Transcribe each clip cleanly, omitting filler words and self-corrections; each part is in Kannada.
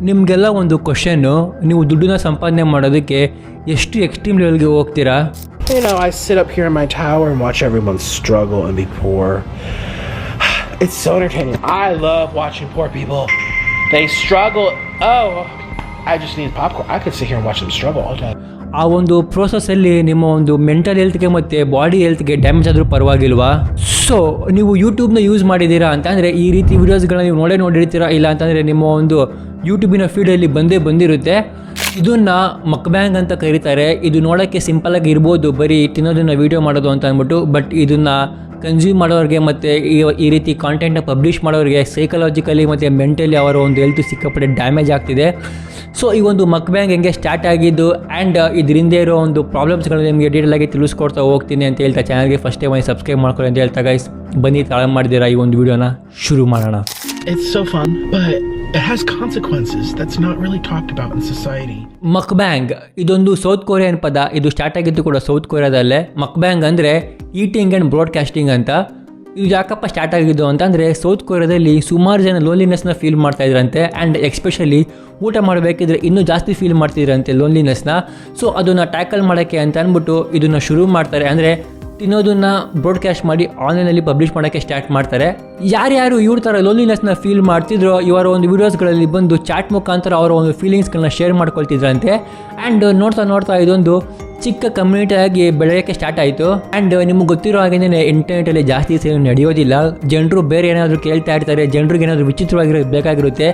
ನಿಮಗೆಲ್ಲ ಒಂದು ಕ್ವಶನ್ನು, ನೀವು ದುಡ್ಡನ್ನ ಸಂಪಾದನೆ ಮಾಡೋದಕ್ಕೆ ಎಷ್ಟು ಎಕ್ಸ್ಟ್ರೀಮ್ ಲೆವೆಲ್ಗೆ ಹೋಗ್ತೀರಾ? You know, I sit up here in my tower and watch everyone struggle and be poor. It's so entertaining. I love watching poor people. They struggle. Oh, I just need popcorn. I could sit here and watch them struggle all day. ಆ ಒಂದು ಪ್ರೋಸೆಸ್ಸಲ್ಲಿ ನಿಮ್ಮ ಒಂದು ಮೆಂಟಲ್ ಹೆಲ್ತ್ಗೆ ಮತ್ತು ಬಾಡಿ ಹೆಲ್ತ್ಗೆ ಡ್ಯಾಮೇಜ್ ಆದರೂ ಪರವಾಗಿಲ್ವಾ? ಸೊ ನೀವು ಯೂಟ್ಯೂಬ್ನ ಯೂಸ್ ಮಾಡಿದ್ದೀರಾ ಅಂತಂದರೆ ಈ ರೀತಿ ವೀಡಿಯೋಸ್ಗಳನ್ನ ನೀವು ನೋಡಿರ್ತೀರಾ, ಇಲ್ಲ ಅಂತಂದರೆ ನಿಮ್ಮ ಒಂದು ಯೂಟ್ಯೂಬಿನ ಫೀಡಲ್ಲಿ ಬಂದಿರುತ್ತೆ. ಇದನ್ನು ಮಕ್ಬ್ಯಾಂಗ್ ಅಂತ ಕರೀತಾರೆ. ಇದು ನೋಡೋಕ್ಕೆ ಸಿಂಪಲಾಗಿ ಇರ್ಬೋದು, ಬರೀ ತಿನ್ನೋದನ್ನು ವೀಡಿಯೋ ಮಾಡೋದು ಅಂತ ಅಂದ್ಬಿಟ್ಟು. ಬಟ್ ಇದನ್ನು ಕನ್ಸ್ಯೂಮ್ ಮಾಡೋರಿಗೆ ಮತ್ತು ಈ ರೀತಿ ಕಾಂಟೆಂಟ್ನ ಪಬ್ಲಿಷ್ ಮಾಡೋರಿಗೆ ಸೈಕಲಾಜಿಕಲಿ ಮತ್ತು ಮೆಂಟಲಿ ಅವರ ಒಂದು ಹೆಲ್ತ್ ಸಿಕ್ಕಾಪಟ್ಟೆ ಡ್ಯಾಮೇಜ್ ಆಗ್ತಿದೆ. ಸೊ ಈ ಒಂದು ಮಕ್ಬ್ಯಾಂಗ್ ಹೆಂಗೆ ಸ್ಟಾರ್ಟ್ ಆಗಿದ್ದು ಆ್ಯಂಡ್ ಇದರಿಂದ ಇರೋ ಒಂದು ಪ್ರಾಬ್ಲಮ್ಸ್ಗಳು ನಿಮಗೆ ಡೀಟೇಲಾಗಿ ತಿಳಿಸ್ಕೊಡ್ತಾ ಹೋಗ್ತೀನಿ ಅಂತ ಹೇಳ್ತಾ ಚಾನಲ್ಗೆ ಫಸ್ಟ್ ಟೈಮ್ ಸಬ್ಸ್ಕ್ರೈಬ್ ಮಾಡ್ಕೊಳ್ಳಿ ಅಂತ ಹೇಳ್ತಾ ಗೈಸ್, ಬನ್ನಿ ತಾಳೆ ಮಾಡಿದ್ದೀರಾ ಈ ಒಂದು ವಿಡಿಯೋನ ಶುರು ಮಾಡೋಣ. It's so fun, but it has consequences that's not really talked about in society. ಮಕ್ಬ್ಯಾಂಗ್ ಇದೊಂದು ಸೌತ್ ಕೊರಿಯನ್ ಪದ. ಇದು ಸ್ಟಾರ್ಟ್ ಆಗಿದ್ದು ಕೂಡ ಸೌತ್ ಕೊರಿಯಾದಲ್ಲೇ. ಮಕ್ಬ್ಯಾಂಗ್ ಅಂದರೆ ಈಟಿಂಗ್ ಆ್ಯಂಡ್ ಬ್ರಾಡ್ಕಾಸ್ಟಿಂಗ್ ಅಂತ. ಇದು ಯಾಕಪ್ಪ ಸ್ಟಾರ್ಟ್ ಆಗಿದ್ದು ಅಂತಂದರೆ ಸೌತ್ ಕೊರಿಯಾದಲ್ಲಿ ಸುಮಾರು ಜನ ಲೋನ್ಲಿನೆಸ್ನ ಫೀಲ್ ಮಾಡ್ತಾಯಿದ್ರಂತೆ. ಆ್ಯಂಡ್ ಎಕ್ಸ್ಪೆಷಲಿ ಊಟ ಮಾಡಬೇಕಿದ್ರೆ ಇನ್ನೂ ಜಾಸ್ತಿ ಫೀಲ್ ಮಾಡ್ತಿದ್ರಂತೆ ಲೋನ್ಲಿನೆಸ್ನ. ಸೊ ಅದನ್ನು ಟ್ಯಾಕಲ್ ಮಾಡೋಕ್ಕೆ ಅಂತ ಅಂದ್ಬಿಟ್ಟು ಇದನ್ನು ಶುರು ಮಾಡ್ತಾರೆ. ಅಂದರೆ ತಿನ್ನೋದನ್ನು ಬ್ರಾಡ್ಕಾಸ್ಟ್ ಮಾಡಿ ಆನ್ಲೈನಲ್ಲಿ ಪಬ್ಲಿಷ್ ಮಾಡೋಕ್ಕೆ ಸ್ಟಾರ್ಟ್ ಮಾಡ್ತಾರೆ. ಯಾರ್ಯಾರು ಇವ್ರ ಥರ ಲೋನ್ಲಿನೆಸ್ನ ಫೀಲ್ ಮಾಡ್ತಿದ್ರೋ ಇವರ ಒಂದು ವೀಡಿಯೋಸ್ಗಳಲ್ಲಿ ಬಂದು ಚಾಟ್ ಮುಖಾಂತರ ಅವರ ಒಂದು ಫೀಲಿಂಗ್ಸ್ಗಳನ್ನ ಶೇರ್ ಮಾಡ್ಕೊಳ್ತಿದ್ರಂತೆ. ಆ್ಯಂಡ್ ನೋಡ್ತಾ ಇದೊಂದು ಚಿಕ್ಕ ಕಮ್ಯುನಿಟಿಯಾಗಿ ಬೆಳೆಯೋಕ್ಕೆ ಸ್ಟಾರ್ಟ್ ಆಯಿತು. ಆ್ಯಂಡ್ ನಿಮ್ಗೆ ಗೊತ್ತಿರೋ ಹಾಗೇನೆ ಇಂಟರ್ನೆಟಲ್ಲಿ ಜಾಸ್ತಿ ಸೇರಿ ನಡೆಯೋದಿಲ್ಲ. ಜನರು ಬೇರೆ ಏನಾದರೂ ಕೇಳ್ತಾ ಇರ್ತಾರೆ, ಜನರಿಗೆ ಏನಾದರೂ ವಿಚಿತ್ರವಾಗಿರೋದು ಬೇಕಾಗಿರುತ್ತೆ.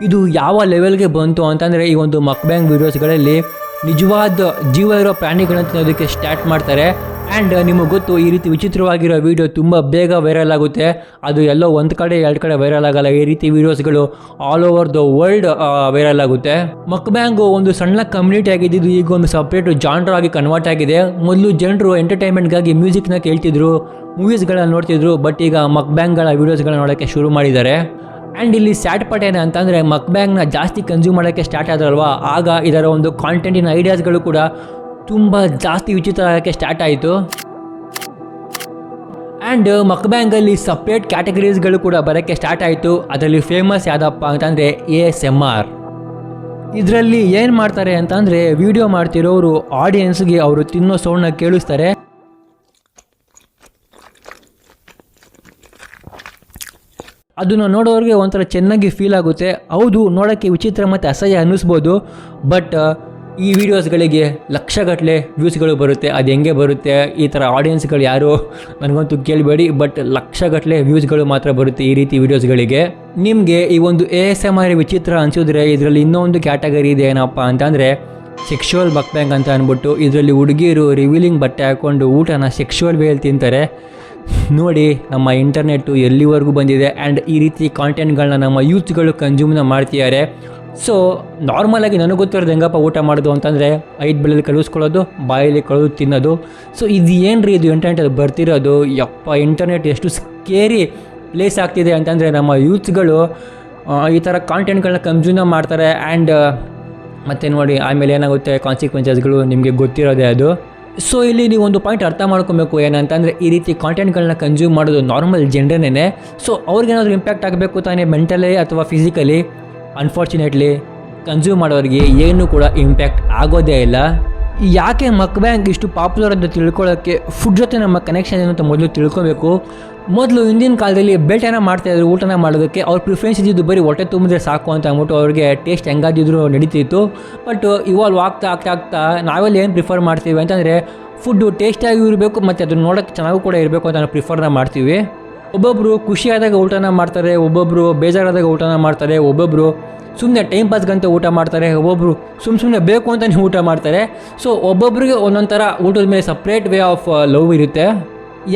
ಇದು ಯಾವ ಲೆವೆಲ್ಗೆ ಬಂತು ಅಂತಂದರೆ ಈ ಒಂದು ಮಕ್ಬ್ಯಾಂಗ್ ವೀಡಿಯೋಸ್ಗಳಲ್ಲಿ ನಿಜವಾದ ಜೀವ ಇರೋ ಪ್ರಾಣಿಗಳನ್ನ ತಿನ್ನೋದಕ್ಕೆ ಸ್ಟಾರ್ಟ್ ಮಾಡ್ತಾರೆ. ಆ್ಯಂಡ್ ನಿಮಗೆ ಗೊತ್ತು, ಈ ರೀತಿ ವಿಚಿತ್ರವಾಗಿರೋ ವೀಡಿಯೋ ತುಂಬ ಬೇಗ ವೈರಲ್ ಆಗುತ್ತೆ. ಅದು ಎಲ್ಲೋ ಒಂದು ಕಡೆ ಎರಡು ಕಡೆ ವೈರಲ್ ಆಗಲ್ಲ. ಈ ರೀತಿ ವೀಡಿಯೋಸ್ಗಳು all over the world viral ಆಗುತ್ತೆ. ಮಕ್ಬ್ಯಾಂಗು ಒಂದು ಸಣ್ಣ ಕಮ್ಯುನಿಟಿ ಆಗಿದ್ದು ಈಗ ಒಂದು ಸಪ್ರೇಟ್ ಜಾನ್ರ್ ಆಗಿ ಕನ್ವರ್ಟ್ ಆಗಿದೆ. ಮೊದಲು ಜನರು ಎಂಟರ್ಟೈನ್ಮೆಂಟ್ಗಾಗಿ ಮ್ಯೂಸಿಕ್ನ ಕೇಳ್ತಿದ್ರು, ಮೂವೀಸ್ಗಳನ್ನ ನೋಡ್ತಿದ್ರು. ಬಟ್ ಈಗ ಮಕ್ಬ್ಯಾಂಗ್ಗಳ ವೀಡಿಯೋಸ್ಗಳನ್ನ ನೋಡೋಕ್ಕೆ ಶುರು ಮಾಡಿದ್ದಾರೆ. ಆ್ಯಂಡ್ ಇಲ್ಲಿ ಸ್ಯಾಡ್ ಪಾರ್ಟ್ ಏನು ಅಂತಂದರೆ ಮಕ್ಬ್ಯಾಂಗ್ನ ಜಾಸ್ತಿ ಕನ್ಸ್ಯೂಮ್ ಮಾಡೋಕ್ಕೆ ಸ್ಟಾರ್ಟ್ ಆದ್ರಲ್ವ, ಆಗ ಇದರ ಒಂದು ಕಾಂಟೆಂಟಿನ ಐಡಿಯಾಸ್ಗಳು ಕೂಡ ತುಂಬ ಜಾಸ್ತಿ ವಿಚಿತ್ರ ಆಗೋಕ್ಕೆ ಸ್ಟಾರ್ಟ್ ಆಯಿತು. ಆ್ಯಂಡ್ ಮಕ್ಬ್ಯಾಂಗಲ್ಲಿ ಸಪ್ರೇಟ್ ಕ್ಯಾಟಗರೀಸ್ಗಳು ಕೂಡ ಬರೋಕ್ಕೆ ಸ್ಟಾರ್ಟ್ ಆಯಿತು. ಅದರಲ್ಲಿ ಫೇಮಸ್ ಯಾವುದಪ್ಪ ಅಂತಂದರೆ ASMR. ಇದರಲ್ಲಿ ಏನು ಮಾಡ್ತಾರೆ ಅಂತಂದರೆ ವಿಡಿಯೋ ಮಾಡ್ತಿರೋರು ಆಡಿಯನ್ಸ್ಗೆ ಅವರು ತಿನ್ನೋ ಸೌಂಡನ್ನ ಕೇಳಿಸ್ತಾರೆ. ಅದನ್ನು ನೋಡೋರಿಗೆ ಒಂಥರ ಚೆನ್ನಾಗಿ ಫೀಲ್ ಆಗುತ್ತೆ. ಹೌದು, ನೋಡೋಕ್ಕೆ ವಿಚಿತ್ರ ಮತ್ತು ಅಸಹ್ಯ ಅನ್ನಿಸ್ಬೋದು. ಬಟ್ ಈ ವಿಡಿಯೋಸ್ಗಳಿಗೆ ಲಕ್ಷಗಟ್ಟಲೆ ವ್ಯೂಸ್ಗಳು ಬರುತ್ತೆ. ಅದು ಹೆಂಗೆ ಬರುತ್ತೆ, ಈ ಥರ ಆಡಿಯನ್ಸ್ಗಳು ಯಾರು ನನಗಂತೂ ಕೇಳಬೇಡಿ. ಬಟ್ ಲಕ್ಷಗಟ್ಟಲೆ ವ್ಯೂಸ್ಗಳು ಮಾತ್ರ ಬರುತ್ತೆ ಈ ರೀತಿ ವೀಡಿಯೋಸ್ಗಳಿಗೆ. ನಿಮಗೆ ಈ ಒಂದು ASMR ವಿಚಿತ್ರ ಅನಿಸಿದ್ರೆ ಇದರಲ್ಲಿ ಇನ್ನೊಂದು ಕ್ಯಾಟಗರಿ ಇದೆ. ಏನಪ್ಪ ಅಂತಂದರೆ ಸೆಕ್ಷುವಲ್ ಮಕ್ಬ್ಯಾಂಗ್ ಅಂತ ಅಂದ್ಬಿಟ್ಟು. ಇದರಲ್ಲಿ ಹುಡುಗಿಯರು ರಿವೀಲಿಂಗ್ ಬಟ್ಟೆ ಹಾಕ್ಕೊಂಡು ಊಟನ ಸೆಕ್ಷುವಲ್ ವೇಯಲ್ಲಿ ತಿಂತಾರೆ. ನೋಡಿ ನಮ್ಮ ಇಂಟರ್ನೆಟ್ಟು ಎಲ್ಲಿವರೆಗೂ ಬಂದಿದೆ. ಆ್ಯಂಡ್ ಈ ರೀತಿ ಕಾಂಟೆಂಟ್ಗಳನ್ನ ನಮ್ಮ ಯೂತ್ಗಳು ಕನ್ಸ್ಯೂಮ್ನ ಮಾಡ್ತಿದ್ದಾರೆ. ಸೊ ನಾರ್ಮಲಾಗಿ ನನಗೆ ಗೊತ್ತಿರೋದು ಹೆಂಗಪ್ಪ ಊಟ ಮಾಡೋದು ಅಂತಂದರೆ 5 ಬೆಳೆಯಲ್ಲಿ ಕಳಿಸ್ಕೊಳ್ಳೋದು, ಬಾಯಲ್ಲಿ ಕಳೆದು ತಿನ್ನೋದು. ಸೊ ಇದು ಏನು ರೀ, ಇದು ಇಂಟರ್ನೆಟಲ್ಲಿ ಬರ್ತಿರೋದು. ಯಪ್ಪ, ಇಂಟರ್ನೆಟ್ ಎಷ್ಟು ಸ್ಕೇರಿ ಪ್ಲೇಸ್ ಆಗ್ತಿದೆ ಅಂತಂದರೆ ನಮ್ಮ ಯೂತ್ಗಳು ಈ ಥರ ಕಾಂಟೆಂಟ್ಗಳನ್ನ ಕನ್ಸ್ಯೂಮ್ ಮಾಡ್ತಾರೆ. ಆ್ಯಂಡ್ ಮತ್ತು ನೋಡಿ ಆಮೇಲೆ ಏನಾಗುತ್ತೆ ಕಾನ್ಸಿಕ್ವೆನ್ಸಸ್ಗಳು ನಿಮಗೆ ಗೊತ್ತಿರೋದೇ ಅದು. ಸೊ ಇಲ್ಲಿ ನೀವು ಒಂದು ಪಾಯಿಂಟ್ ಅರ್ಥ ಮಾಡ್ಕೊಬೇಕು, ಏನಂತಂದರೆ ಈ ರೀತಿ ಕಾಂಟೆಂಟ್ಗಳನ್ನ ಕನ್ಸ್ಯೂಮ್ ಮಾಡೋದು ನಾರ್ಮಲ್ ಜನರನ್ನೇ. ಸೊ ಅವ್ರಿಗೇನಾದರೂ ಇಂಪ್ಯಾಕ್ಟ್ ಆಗಬೇಕು ತಾನೇ ಮೆಂಟಲಿ ಅಥವಾ ಫಿಸಿಕಲಿ. ಅನ್ಫಾರ್ಚುನೇಟ್ಲಿ ಕನ್ಸ್ಯೂಮ್ ಮಾಡೋರಿಗೆ ಏನೂ ಕೂಡ ಇಂಪ್ಯಾಕ್ಟ್ ಆಗೋದೇ ಇಲ್ಲ. ಯಾಕೆ ಮಕ್ಬ್ಯಾಂಗ್ ಇಷ್ಟು ಪಾಪ್ಯುಲರ್ ಅಂತ ತಿಳ್ಕೊಳ್ಳೋಕ್ಕೆ ಫುಡ್ ಜೊತೆ ನಮ್ಮ ಕನೆಕ್ಷನ್ ಏನು ಅಂತ ಮೊದಲು ತಿಳ್ಕೊಬೇಕು. ಮೊದಲು ಹಿಂದಿನ ಕಾಲದಲ್ಲಿ ಬೇಟೆನ ಮಾಡ್ತಾಯಿದ್ರು ಊಟನ ಮಾಡೋದಕ್ಕೆ. ಅವ್ರ ಪ್ರಿಫರೆನ್ಸ್ ಇದ್ದಿದ್ದು ಬರೀ ಹೊಟ್ಟೆ ತುಂಬಿದ್ರೆ ಸಾಕು ಅಂತ ಅಂದ್ಬಿಟ್ಟು ಅವ್ರಿಗೆ ಟೇಸ್ಟ್ ಹೆಂಗಾದಿದ್ರು ನಡೀತಿತ್ತು. ಬಟ್ ಇವಾಲ್ವ್ ಆಗ್ತಾ ನಾವೆಲ್ಲ ಏನು ಪ್ರಿಫರ್ ಮಾಡ್ತೀವಿ ಅಂತಂದರೆ ಫುಡ್ಡು ಟೇಸ್ಟಾಗಿ ಇರಬೇಕು ಮತ್ತು ಅದನ್ನು ನೋಡೋಕ್ಕೆ ಚೆನ್ನಾಗೂ ಕೂಡ ಇರಬೇಕು ಅಂತ ನಾವು ಪ್ರಿಫರ್ನ ಮಾಡ್ತೀವಿ. ಒಬ್ಬೊಬ್ಬರು ಖುಷಿಯಾದಾಗ ಊಟನ ಮಾಡ್ತಾರೆ, ಒಬ್ಬೊಬ್ಬರು ಬೇಜಾರಾದಾಗ ಊಟನ ಮಾಡ್ತಾರೆ, ಒಬ್ಬೊಬ್ಬರು ಸುಮ್ಮನೆ ಟೈಮ್ ಪಾಸ್ಗಂತ ಊಟ ಮಾಡ್ತಾರೆ, ಒಬ್ಬೊಬ್ಬರು ಸುಮ್ಮನೆ ಬೇಕು ಅಂತಲೇ ಊಟ ಮಾಡ್ತಾರೆ. ಸೊ ಒಬ್ಬೊಬ್ಬರಿಗೆ ಒಂದೊಂದು ಥರ ಊಟದ ಮೇಲೆ ಸಪ್ರೇಟ್ ವೇ ಆಫ್ ಲವ್ ಇರುತ್ತೆ.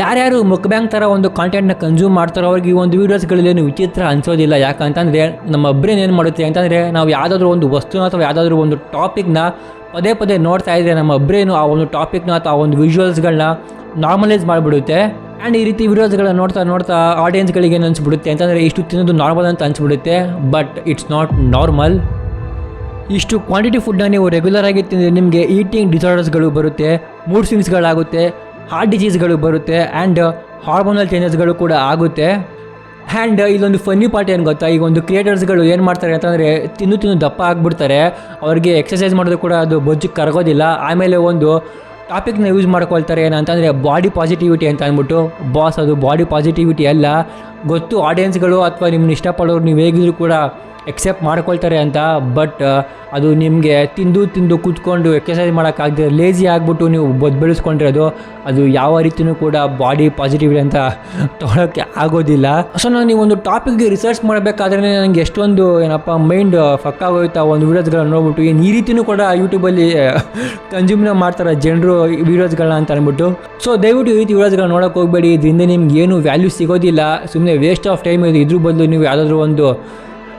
ಯಾರ್ಯಾರು ಮಕ್ಬ್ಯಾಂಗ್ ಥರ ಒಂದು ಕಾಂಟೆಂಟ್ನ ಕನ್ಸ್ಯೂಮ್ ಮಾಡ್ತಾರೋ ಅವ್ರಿಗೆ ಈ ಒಂದು ವೀಡಿಯೋಸ್ಗಳಲ್ಲೇನು ವಿಚಿತ್ರ ಅನಿಸೋದಿಲ್ಲ. ಯಾಕಂತಂದರೆ ನಮ್ಮ ಬ್ರೈನ್ ಏನು ಮಾಡುತ್ತೆ ಅಂತಂದರೆ ನಾವು ಯಾವುದಾದ್ರೂ ಒಂದು ವಸ್ತುನ ಅಥವಾ ಯಾವುದಾದ್ರೂ ಒಂದು ಟಾಪಿಕ್ನ ಪದೇ ನೋಡ್ತಾ ಇದ್ದರೆ ನಮ್ಮ ಬ್ರೈನು ಆ ಒಂದು ಟಾಪಿಕ್ನ ಅಥವಾ ಆ ಒಂದು ವಿಜುವಲ್ಸ್ಗಳನ್ನ ನಾರ್ಮಲೈಸ್ ಮಾಡಿಬಿಡುತ್ತೆ. ಆ್ಯಂಡ್ ಈ ರೀತಿ ವೀಡಿಯೋಸ್ಗಳನ್ನ ನೋಡ್ತಾ ಆಡಿಯನ್ಸ್ಗಳಿಗೆ ಏನು ಅನಿಸ್ಬಿಡುತ್ತೆ ಅಂತಂದರೆ ಇಷ್ಟು ತಿನ್ನೋದು ನಾರ್ಮಲ್ ಅಂತ ಅನಿಸ್ಬಿಡುತ್ತೆ. But it's not normal. ಇಷ್ಟು ಕ್ವಾಂಟಿಟಿ ಫುಡ್ನ ನೀವು ರೆಗ್ಯುಲರ್ ಆಗಿ ತಿಂದರೆ ನಿಮಗೆ ಈಟಿಂಗ್ ಡಿಸಾರ್ಡರ್ಸ್ಗಳು ಬರುತ್ತೆ, ಮೂಡ್ ಸ್ವಿಂಗ್ಸ್ಗಳಾಗುತ್ತೆ, ಹಾರ್ಟ್ ಡಿಸೀಸ್ಗಳು ಬರುತ್ತೆ, ಆ್ಯಂಡ್ ಹಾರ್ಮೋನಲ್ ಚೇಂಜಸ್ಗಳು ಕೂಡ ಆಗುತ್ತೆ. ಆ್ಯಂಡ್ ಇಲ್ಲೊಂದು ಫನ್ನಿ ಪಾರ್ಟ್ ಏನು ಗೊತ್ತಾ, ಈಗ ಒಂದು ಕ್ರಿಯೇಟರ್ಸ್ಗಳು ಏನು ಮಾಡ್ತಾರೆ ಅಂತಂದರೆ ತಿನ್ನು ದಪ್ಪ ಆಗಿಬಿಡ್ತಾರೆ, ಅವ್ರಿಗೆ ಎಕ್ಸಸೈಸ್ ಮಾಡೋದು ಕೂಡ ಅದು ಬೊಜ್ಜಿಗೆ ಕರಗೋದಿಲ್ಲ. ಆಮೇಲೆ ಒಂದು ಟಾಪಿಕ್ನ ಯೂಸ್ ಮಾಡ್ಕೊಳ್ತಾರೆ ಏನಂತಂದರೆ ಬಾಡಿ ಪಾಸಿಟಿವಿಟಿ ಅಂತ ಅಂದ್ಬಿಟ್ಟು. ಬಾಸ್, ಅದು ಬಾಡಿ ಪಾಸಿಟಿವಿಟಿ ಅಲ್ಲ, ಗೊತ್ತು ಆಡಿಯನ್ಸ್ಗಳು ಅಥವಾ ನಿಮ್ಮನ್ನ ಇಷ್ಟಪಡೋರು ನೀವು ಹೇಗಿದ್ರು ಕೂಡ ಎಕ್ಸೆಪ್ಟ್ ಮಾಡ್ಕೊಳ್ತಾರೆ ಅಂತ. ಬಟ್ ಅದು ನಿಮಗೆ ತಿಂದು ಕೂತ್ಕೊಂಡು ಎಕ್ಸಸೈಸ್ ಮಾಡೋಕ್ಕಾಗದೆ ಲೇಜಿ ಆಗಿಬಿಟ್ಟು ನೀವು ಬೆಳೆಸ್ಕೊಂಡಿರೋದು, ಅದು ಯಾವ ರೀತಿಯೂ ಕೂಡ ಬಾಡಿ ಪಾಸಿಟಿವಿಟಿ ಅಂತ ತೊಗೊಳಕ್ಕೆ ಆಗೋದಿಲ್ಲ. ಸೊ ನಾನು ಈ ಒಂದು ಟಾಪಿಕ್ಗೆ ರಿಸರ್ಚ್ ಮಾಡಬೇಕಾದ್ರೆ ನನಗೆ ಎಷ್ಟೊಂದು ಮೈಂಡ್ ಫಕ್ಕಾಗೋಯ್ತಾ ಒಂದು ವೀಡಿಯೋಸ್ಗಳನ್ನ ನೋಡ್ಬಿಟ್ಟು, ಏನು ಈ ರೀತಿಯೂ ಕೂಡ ಯೂಟ್ಯೂಬಲ್ಲಿ ಕನ್ಸ್ಯೂಮ್ನ ಮಾಡ್ತಾರೆ ಜನರು ವೀಡಿಯೋಸ್ಗಳನ್ನ ಅಂತ ಅಂದ್ಬಿಟ್ಟು. ಸೊ ದಯವಿಟ್ಟು ಈ ರೀತಿ ವೀಡಿಯೋಸ್ಗಳನ್ನ ನೋಡೋಕೆ ಹೋಗಬೇಡಿ, ಇದರಿಂದ ನಿಮ್ಗೆ ಏನು ವ್ಯಾಲ್ಯೂ ಸಿಗೋದಿಲ್ಲ, ಸುಮ್ಮನೆ ವೇಸ್ಟ್ ಆಫ್ ಟೈಮ್ ಇದು. ಇದ್ರ ಬದಲು ನೀವು ಯಾವುದಾದ್ರೂ ಒಂದು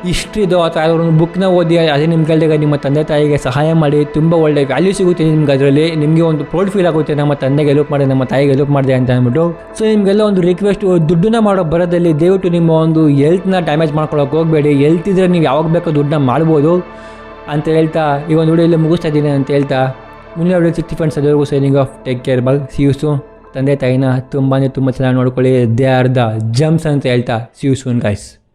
ಹಿಸ್ಟ್ರಿದೋ ಅಥವಾ ಯಾವುದಾದ್ರು ಒಂದು ಬುಕ್ನ ಓದಿ ಅದೇ ನಿಮ್ಮ ಕೈಲಿಗೆ ನಿಮ್ಮ ತಂದೆ ತಾಯಿಗೆ ಸಹಾಯ ಮಾಡಿ, ತುಂಬ ಒಳ್ಳೆ ವ್ಯಾಲ್ಯೂ ಸಿಗುತ್ತೆ ನಿಮ್ಗೆ. ಅದರಲ್ಲಿ ನಿಮಗೆ ಒಂದು ಪ್ರೌಡ್ ಫೀಲ್ ಆಗುತ್ತೆ, ನಮ್ಮ ತಂದೆಗೆ ಹೆಲ್ಪ್ ಮಾಡಿದೆ, ನಮ್ಮ ತಾಯಿಗೆ ಹೆಲ್ಪ್ ಮಾಡಿದೆ ಅಂತ ಅಂದ್ಬಿಟ್ಟು. ಸೊ ನಿಮಗೆಲ್ಲ ಒಂದು ರಿಕ್ವೆಸ್ಟ್, ದುಡ್ಡನ್ನ ಮಾಡೋ ಬರೋದಲ್ಲಿ ದಯವಿಟ್ಟು ನಿಮ್ಮ ಒಂದು ಹೆಲ್ತ್ನ ಡ್ಯಾಮೇಜ್ ಮಾಡ್ಕೊಳ್ಳೋಕೆ ಹೋಗಬೇಡಿ. ಹೆಲ್ತ್ ಇದ್ದರೆ ನೀವು ಯಾವಾಗ ಬೇಕೋ ದುಡ್ಡನ್ನ ಮಾಡ್ಬೋದು ಅಂತ ಹೇಳ್ತಾ ಈ ಒಂದು ವಿಡಿಯೋ ಮುಗಿಸ್ತಾ ಇದ್ದೀನಿ ಅಂತ ಹೇಳ್ತಾ, ಮುಂದಿನ ವಿಡಿಯೋ ಸಿಕ್ತಿ ಫ್ರೆಂಡ್ಸ್. ಅದವರೆಗೂ signing off, take care, bye, see you soon. ತಂದೆ ತಾಯಿನ ತುಂಬ ಚೆನ್ನಾಗಿ ನೋಡ್ಕೊಳ್ಳಿ, ದೇ ಆರ್ ದ ಜಮ್ಸ್ ಅಂತ ಹೇಳ್ತಾ ಸಿ ಯು ಸೂನ್ ಗೈಸ್.